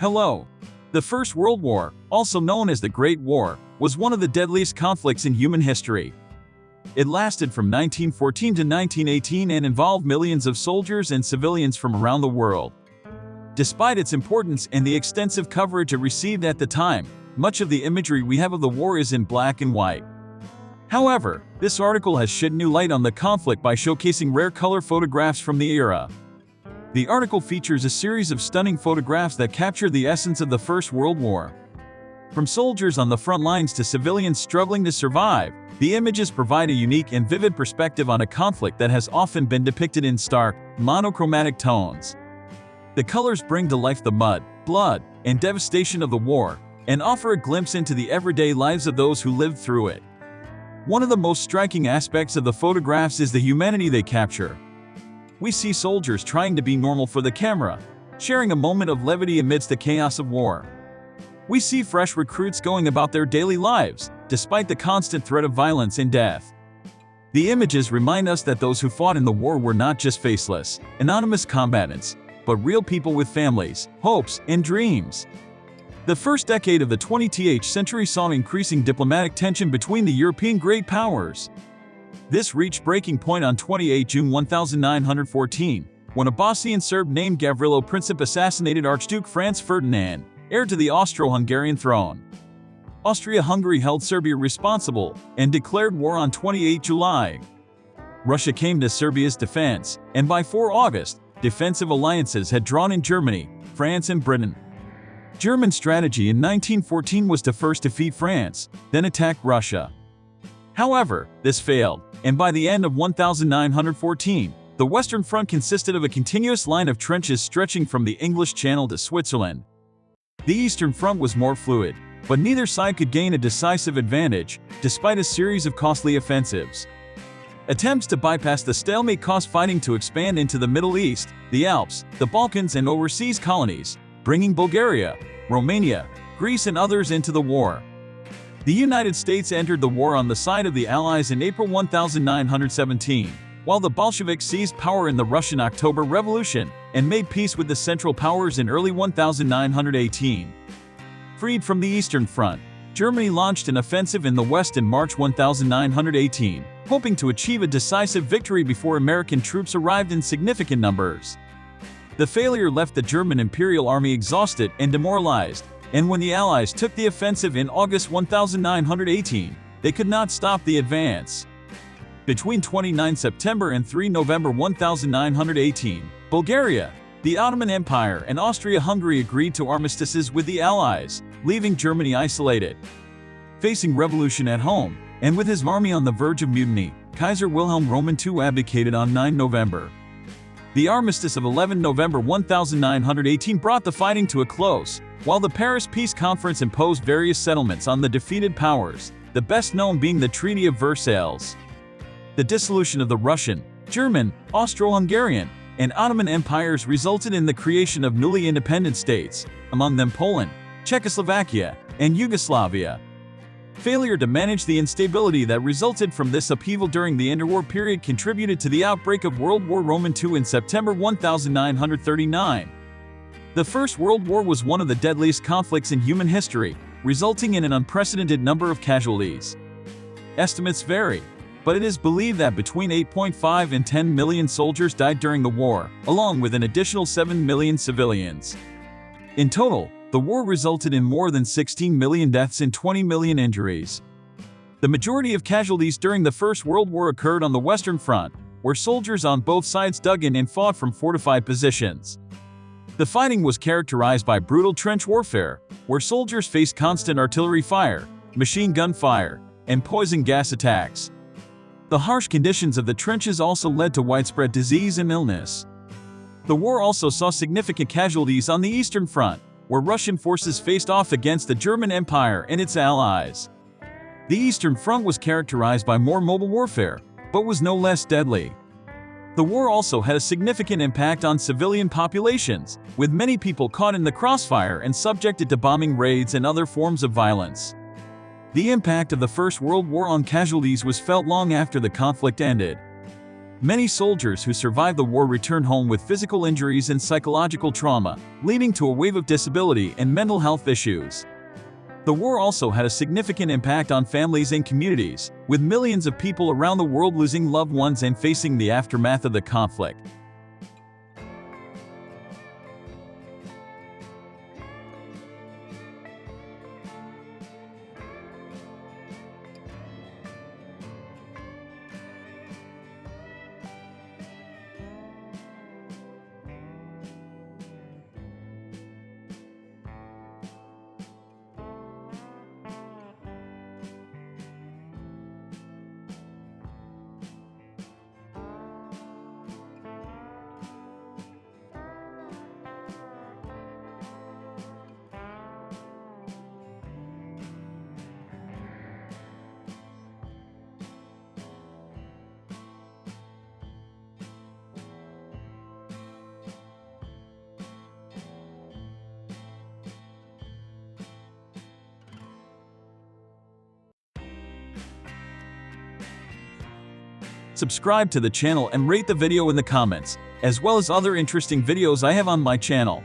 Hello. The First World War, also known as the Great War, was one of the deadliest conflicts in human history. It lasted from 1914 to 1918 and involved millions of soldiers and civilians from around the world. Despite its importance and the extensive coverage it received at the time, much of the imagery we have of the war is in black and white. However, this article has shed new light on the conflict by showcasing rare color photographs from the era. The article features a series of stunning photographs that capture the essence of the First World War. From soldiers on the front lines to civilians struggling to survive, the images provide a unique and vivid perspective on a conflict that has often been depicted in stark, monochromatic tones. The colors bring to life the mud, blood, and devastation of the war, and offer a glimpse into the everyday lives of those who lived through it. One of the most striking aspects of the photographs is the humanity they capture. We see soldiers trying to be normal for the camera, sharing a moment of levity amidst the chaos of war. We see fresh recruits going about their daily lives, despite the constant threat of violence and death. The images remind us that those who fought in the war were not just faceless, anonymous combatants, but real people with families, hopes, and dreams. The first decade of the 20th century saw increasing diplomatic tension between the European great powers. This reached breaking point on 28 June 1914, when a Bosnian Serb named Gavrilo Princip assassinated Archduke Franz Ferdinand, heir to the Austro-Hungarian throne. Austria-Hungary held Serbia responsible and declared war on 28 July. Russia came to Serbia's defense, and by 4 August, defensive alliances had drawn in Germany, France, and Britain. German strategy in 1914 was to first defeat France, then attack Russia. However, this failed, and by the end of 1914, the Western Front consisted of a continuous line of trenches stretching from the English Channel to Switzerland. The Eastern Front was more fluid, but neither side could gain a decisive advantage, despite a series of costly offensives. Attempts to bypass the stalemate caused fighting to expand into the Middle East, the Alps, the Balkans, and overseas colonies, bringing Bulgaria, Romania, Greece, and others into the war. The United States entered the war on the side of the Allies in April 1917, while the Bolsheviks seized power in the Russian October Revolution and made peace with the Central Powers in early 1918. Freed from the Eastern Front, Germany launched an offensive in the West in March 1918, hoping to achieve a decisive victory before American troops arrived in significant numbers. The failure left the German Imperial Army exhausted and demoralized, and when the Allies took the offensive in August 1918, they could not stop the advance. Between 29 September and 3 November 1918, Bulgaria, the Ottoman Empire, and Austria-Hungary agreed to armistices with the Allies, leaving Germany isolated. Facing revolution at home, and with his army on the verge of mutiny, Kaiser Wilhelm Roman II abdicated on 9 November. The armistice of 11 November 1918 brought the fighting to a close, while the Paris Peace Conference imposed various settlements on the defeated powers, the best known being the Treaty of Versailles. The dissolution of the Russian, German, Austro-Hungarian, and Ottoman empires resulted in the creation of newly independent states, among them Poland, Czechoslovakia, and Yugoslavia. Failure to manage the instability that resulted from this upheaval during the interwar period contributed to the outbreak of World War II in September 1939. The First World War was one of the deadliest conflicts in human history, resulting in an unprecedented number of casualties. Estimates vary, but it is believed that between 8.5 and 10 million soldiers died during the war, along with an additional 7 million civilians. In total, the war resulted in more than 16 million deaths and 20 million injuries. The majority of casualties during the First World War occurred on the Western Front, where soldiers on both sides dug in and fought from fortified positions. The fighting was characterized by brutal trench warfare, where soldiers faced constant artillery fire, machine gun fire, and poison gas attacks. The harsh conditions of the trenches also led to widespread disease and illness. The war also saw significant casualties on the Eastern Front, where Russian forces faced off against the German Empire and its allies. The Eastern Front was characterized by more mobile warfare, but was no less deadly. The war also had a significant impact on civilian populations, with many people caught in the crossfire and subjected to bombing raids and other forms of violence. The impact of the First World War on casualties was felt long after the conflict ended. Many soldiers who survived the war returned home with physical injuries and psychological trauma, leading to a wave of disability and mental health issues. The war also had a significant impact on families and communities, with millions of people around the world losing loved ones and facing the aftermath of the conflict. Subscribe to the channel and rate the video in the comments, as well as other interesting videos I have on my channel.